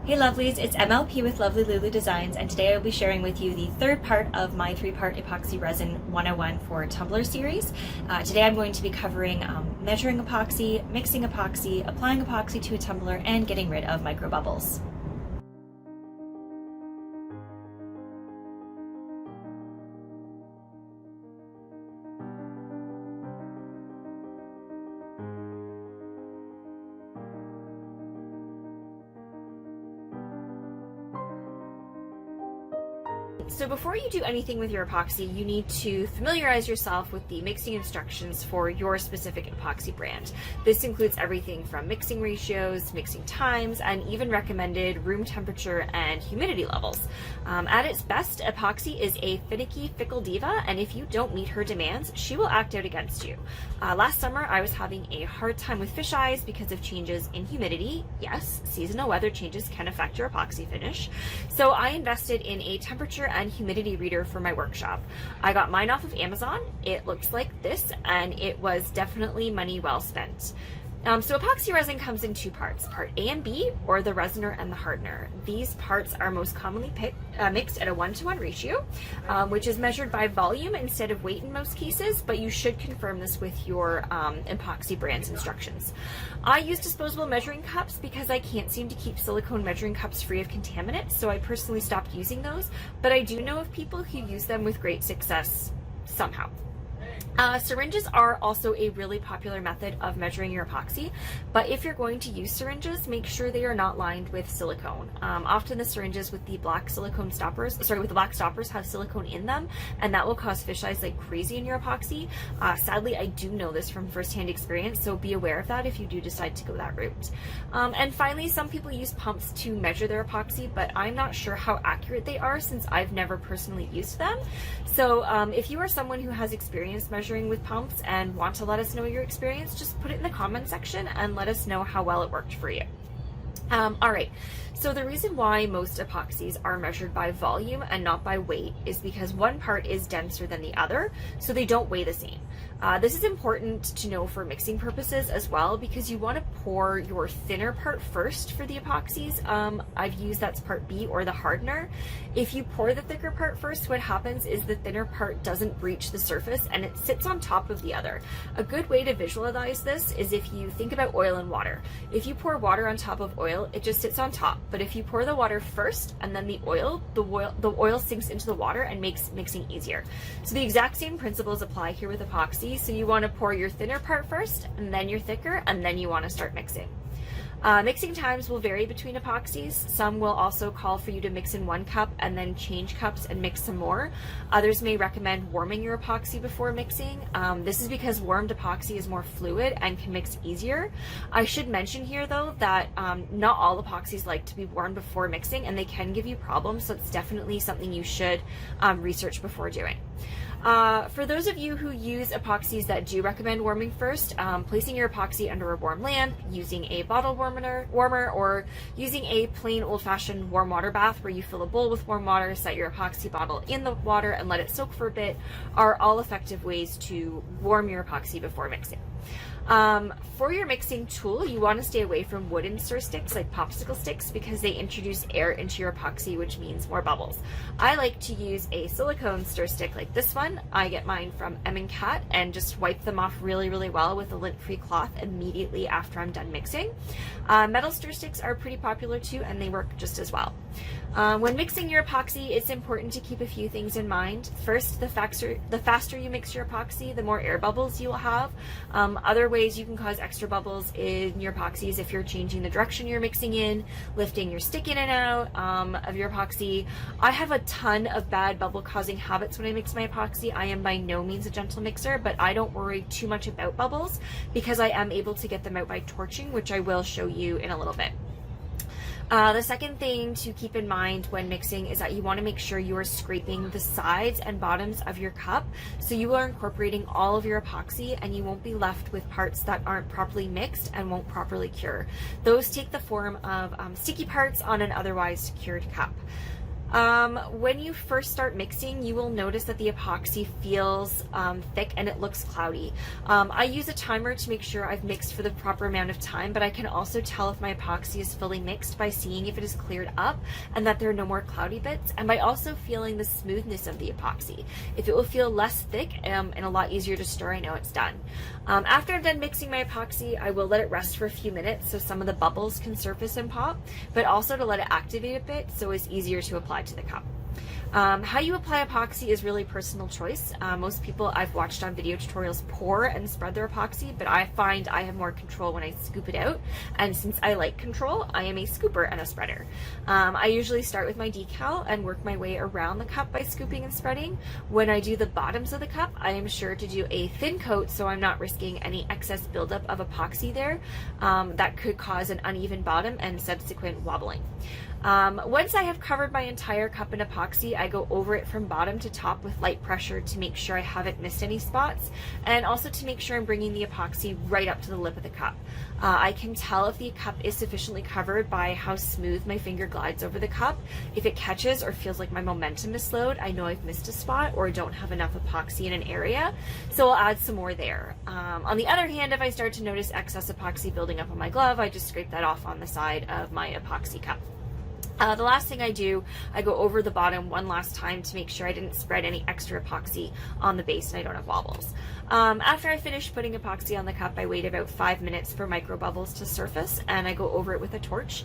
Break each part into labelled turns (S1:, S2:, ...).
S1: Hey lovelies, it's MLP with Lovely Lulu Designs, and today I'll be sharing with you the third part of my 3-part Epoxy Resin 101 for Tumbler series. Today I'm going to be covering measuring epoxy, mixing epoxy, applying epoxy to a tumbler, and getting rid of microbubbles. So before you do anything with your epoxy, you need to familiarize yourself with the mixing instructions for your specific epoxy brand. This includes everything from mixing ratios, mixing times, and even recommended room temperature and humidity levels. At its best, epoxy is a finicky, fickle diva, and if you don't meet her demands, she will act out against you. Last summer, I was having a hard time with fish eyes because of changes in humidity. Yes, seasonal weather changes can affect your epoxy finish. So I invested in a temperature and humidity reader for my workshop. I got mine off of Amazon. It looks like this, and it was definitely money well spent. So epoxy resin comes in two parts, part A and B, or the resiner and the hardener. These parts are most commonly mixed at a 1-to-1 ratio, which is measured by volume instead of weight in most cases, but you should confirm this with your epoxy brand's instructions. I use disposable measuring cups because I can't seem to keep silicone measuring cups free of contaminants, so I personally stopped using those, but I do know of people who use them with great success somehow. Syringes are also a really popular method of measuring your epoxy, but if you're going to use syringes, make sure they are not lined with silicone. Often the syringes with the black stoppers have silicone in them, and that will cause fish eyes like crazy in your epoxy. Sadly, I do know this from firsthand experience, so be aware of that if you do decide to go that route. And finally, some people use pumps to measure their epoxy, but I'm not sure how accurate they are since I've never personally used them. So if you are someone who has experience measuring with pumps and want to let us know your experience, just put it in the comment section and let us know how well it worked for you. Alright, so the reason why most epoxies are measured by volume and not by weight is because one part is denser than the other, so they don't weigh the same. This is important to know for mixing purposes as well, because you want to pour your thinner part first for the epoxies. I've used that's part B, or the hardener. If you pour the thicker part first, what happens is the thinner part doesn't reach the surface and it sits on top of the other. A good way to visualize this is if you think about oil and water. If you pour water on top of oil, it just sits on top. But if you pour the water first and then the oil sinks into the water and makes mixing easier. So the exact same principles apply here with epoxy. So you want to pour your thinner part first, and then your thicker, and then you want to start mixing. Mixing times will vary between epoxies. Some will also call for you to mix in 1 cup and then change cups and mix some more. Others may recommend warming your epoxy before mixing. This is because warmed epoxy is more fluid and can mix easier. I should mention here though that not all epoxies like to be warmed before mixing, and they can give you problems, so it's definitely something you should research before doing. For those of you who use epoxies that do recommend warming first, placing your epoxy under a warm lamp, using a bottle warmer, or using a plain old-fashioned warm water bath where you fill a bowl with warm water, set your epoxy bottle in the water, and let it soak for a bit are all effective ways to warm your epoxy before mixing. For your mixing tool, you want to stay away from wooden stir sticks like popsicle sticks because they introduce air into your epoxy, which means more bubbles. I like to use a silicone stir stick like this one. I get mine from Cat and just wipe them off really, really well with a lint-free cloth immediately after I'm done mixing. Metal stir sticks are pretty popular too, and they work just as well. When mixing your epoxy, it's important to keep a few things in mind. First, the faster you mix your epoxy, the more air bubbles you will have. Other ways you can cause extra bubbles in your epoxies if you're changing the direction you're mixing in, lifting your stick in and out of your epoxy. I have a ton of bad bubble causing habits when I mix my epoxy. I am by no means a gentle mixer, but I don't worry too much about bubbles because I am able to get them out by torching, which I will show you in a little bit. The second thing to keep in mind when mixing is that you want to make sure you are scraping the sides and bottoms of your cup, so you are incorporating all of your epoxy and you won't be left with parts that aren't properly mixed and won't properly cure. Those take the form of sticky parts on an otherwise cured cup. When you first start mixing, you will notice that the epoxy feels thick and it looks cloudy. I use a timer to make sure I've mixed for the proper amount of time, but I can also tell if my epoxy is fully mixed by seeing if it is cleared up and that there are no more cloudy bits, and by also feeling the smoothness of the epoxy. If it will feel less thick and a lot easier to stir, I know it's done. After I'm done mixing my epoxy, I will let it rest for a few minutes so some of the bubbles can surface and pop, but also to let it activate a bit so it's easier to apply to the cup. How you apply epoxy is really personal choice. Most people I've watched on video tutorials pour and spread their epoxy, but I find I have more control when I scoop it out, and since I like control, I am a scooper and a spreader. I usually start with my decal and work my way around the cup by scooping and spreading. When I do the bottoms of the cup, I am sure to do a thin coat so I'm not risking any excess buildup of epoxy there that could cause an uneven bottom and subsequent wobbling. Once I have covered my entire cup in epoxy, I go over it from bottom to top with light pressure to make sure I haven't missed any spots, and also to make sure I'm bringing the epoxy right up to the lip of the cup. I can tell if the cup is sufficiently covered by how smooth my finger glides over the cup. If it catches or feels like my momentum is slowed, I know I've missed a spot or don't have enough epoxy in an area, so I'll add some more there. On the other hand, if I start to notice excess epoxy building up on my glove, I just scrape that off on the side of my epoxy cup. The last thing I do, I go over the bottom one last time to make sure I didn't spread any extra epoxy on the base and I don't have wobbles. After I finish putting epoxy on the cup, I wait about 5 minutes for microbubbles to surface, and I go over it with a torch.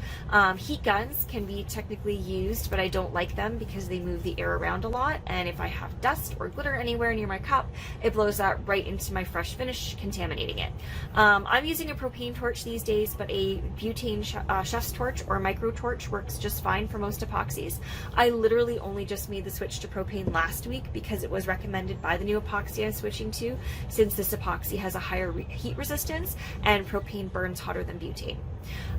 S1: Heat guns can be technically used, but I don't like them because they move the air around a lot, and if I have dust or glitter anywhere near my cup, it blows that right into my fresh finish, contaminating it. I'm using a propane torch these days, but a butane chef's torch or micro torch works just fine for most epoxies. I literally only just made the switch to propane last week because it was recommended by the new epoxy I'm switching to, since this epoxy has a higher heat resistance and propane burns hotter than butane.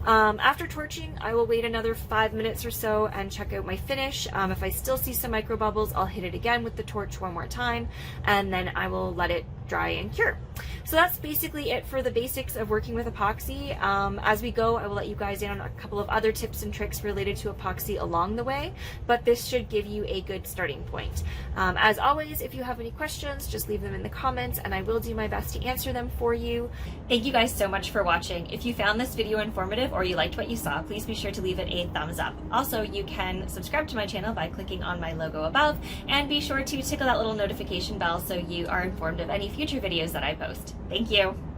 S1: After torching, I will wait another 5 minutes or so and check out my finish. If I still see some micro bubbles, I'll hit it again with the torch one more time, and then I will let it dry and cure. So that's basically it for the basics of working with epoxy. As we go, I will let you guys in on a couple of other tips and tricks related to epoxy along the way, but this should give you a good starting point. As always, if you have any questions, just leave them in the comments and I will do my best to answer them for you. Thank you guys so much for watching. If you found this video informative or you liked what you saw, please be sure to leave it a thumbs up. Also, you can subscribe to my channel by clicking on my logo above, and be sure to tickle that little notification bell so you are informed of any future videos that I post. Thank you.